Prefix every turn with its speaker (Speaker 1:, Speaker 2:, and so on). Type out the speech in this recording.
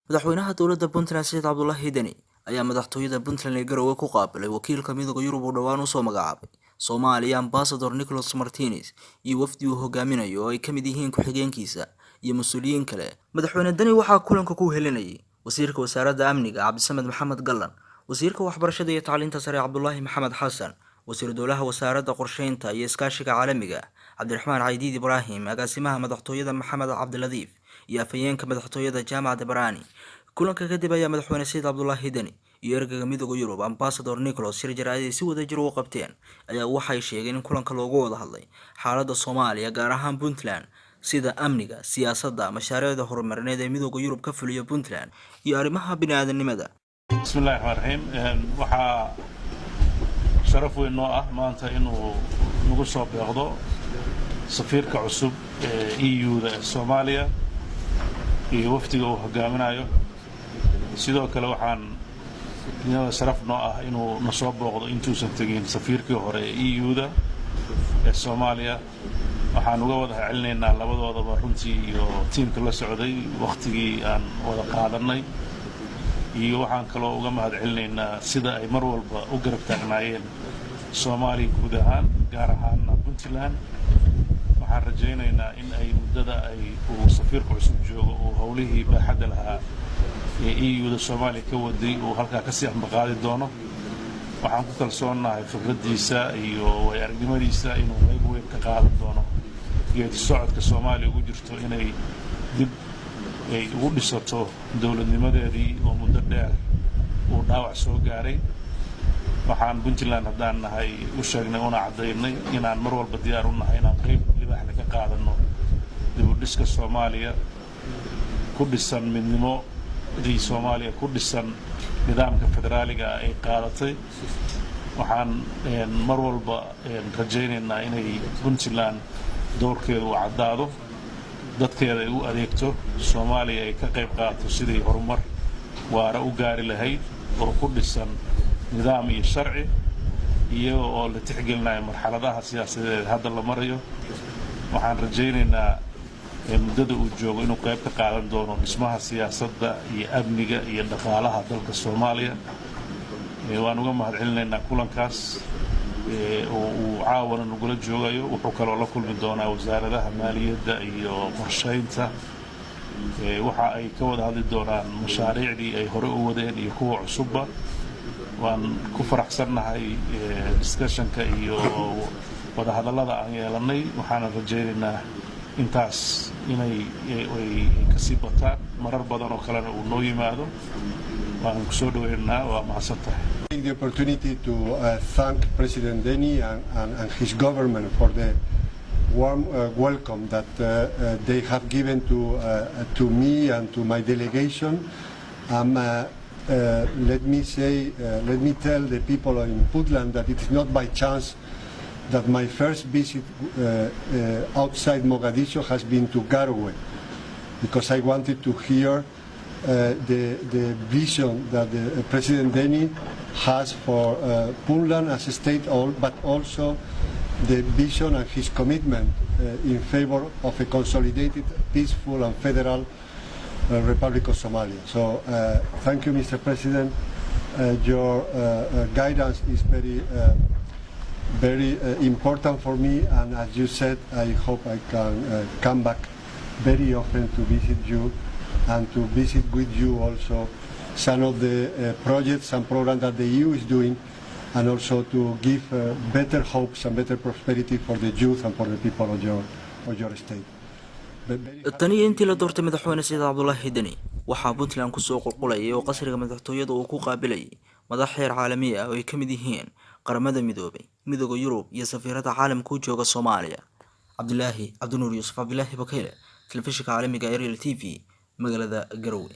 Speaker 1: madaxweynaha dowladda Puntland Said Abdullahi Deni ayaa madaxtooyada Puntland ee Garowe ku qaabilay wakiilka midowga Yurub oo dhawaan u soo magacaabay Soomaaliya Ambassador Nicholas Martinez iyo wafdi uu hogaaminayo oo ay ka mid yihiin ku-xigeenkiisa iyo mas'uuliyiin kale. Madaxweyne Deni waxaa kulanka ku helinayay wasiirka wasaaradda amniga Cabdisamed Maxamed Gallan, wasiirka waxbarashada iyo tacliinta sare Cabdullaahi Maxamed Xasan, wasiir dowlaha wasaaradda qorsheynta iyo iskaashiga caalamiga Cabdiraxmaan Caydiid Ibraahim, agaasimaha madaxtooyada Maxamed Cabdiladiif iyo afhayeenka madaxtooyada Jaamacad Barani. kulanka kadib ayaa madaxweyne Said Abdullahi Deni iyo ergeyga midowga Yurub Ambassador Nicholas Martinez si wadajir u qabteen ayaa waxay sheegeen in kulanka loogu wada hadlay xaaladda Soomaaliya gaar ahaan Puntland sida amniga, siyaasadda, mashaariicda horumarineed ee midowga Yurub ka fuliyo Puntland iyo arrimaha bini'aadanimada.
Speaker 2: Bismillahirrahmanirrahim. Waxa sharaf weyn noo ah maanta inuu nagu soo beeqdo safiirka cusub ee EU-da ee Soomaaliya iyo wafdiga uu hogaaminayo. sidoo kale waxaan sharaf noo ah inuu na soo booqdo intuusan tegin safiirkii hore ee EU-da ee Soomaaliya. waxaan uga wada celinaynaa labadoodaba runtii iyo tiimka la socday waqtigii aan wada qaadanay, iyo waxaan kaloo uga mahad celinaynaa sida ay mar walba u garab taagnaayeen Soomaaliya guud ahaan, gaar ahaan Puntland. waxaan rajaynaynaa in ay muddada uu safiirku cusub joogo uu howlihii baaxadda lahaa ee EU-da Soomaaliya ka waday uu halkaa ka sii ambaqaadi doono. waxaan ku kalsoonahay khibraddiisa iyo waayo-aragnimadiisa inuu qayb weyn ka qaadan doono geedi socodka Soomaaliya ugu jirto inay dib ay ugu dhisato dowladnimadeedii oo muddo dheer uu dhaawac soo gaaray. waxaan Puntland haddaan nahay u sheegnay una caddaynay inaan mar walba diyaar u nahay inaan qayb libaax ka qaadanno dib u dhiska Soomaaliya ku dhisan midnimo Soomaaliya ku dhisan nidaamka federaaliga ay qaadatay. waxaan mar walba rajaynaynaa inay Puntland doorkeedu u caddaado, dadkeeda ay u adeegto, Soomaaliya ay ka qayb qaadato sidii horumar waara u gaari lahayd oo ku dhisan nidaam iyo sharci, iyagoo oo la tixgelinayo marxaladaha siyaasadeed hadda la marayo. waxaan rajaynaynaa muddada uu joogo inuu qayb ka qaadan doono dhismaha siyaasadda iyo amniga iyo dhaqaalaha dalka Soomaaliya. waan uga mahad celinaynaa kulankaas oo uu caawana nagula joogayo. wuxuu kaloo la kulmi doonaa wasaaradaha maaliyadda iyo qorsheynta. waxa ay ka wada hadli doonaan mashaariicdii ay hore u wadeen iyo kuwa cusubba. waan ku faraxsannahay discussionka iyo wadahadallada aan yeelanay. waxaana rajaynaynaa intaas inay kasii bataan, marar badan oo kalena uu noo yimaado. waan ku soo dhaweynaynaa. waa mahadsantahay.
Speaker 3: The opportunity to thank President Deni and his government for the warm welcome that they have given to me and to my delegation. Let me tell the people in Puntland that it is not by chance that my first visit outside Mogadishu has been to Garowe, because I wanted to hear the vision that President Deni has for Puntland as a state, but also the vision and his commitment in favor of a consolidated, peaceful and federal Republic of Somalia. So thank you, Mr. President. Your guidance is very important for me, and as you said, I hope I can come back very often to visit you and to visit with you also some of the projects and programs that the EU is doing, and also to give better hopes and better prosperity for the youth and for the people of your state.
Speaker 1: tani intii la doortay madaxweyne Said Abdullahi Deni waxaa Puntland ku soo qulqulayay oo qasriga madaxtooyada uu ku qaabilayay madax heer caalami ah oo ay ka mid yihiin qaramada midoobay, midowga Yurub iyo safiirada caalamka u jooga Soomaaliya. Cabdullaahi Cabdinuur Yuusuf Cabdullaahi Bakeyle, telefishinka caalamiga Ariel TV, magaalada Garowe.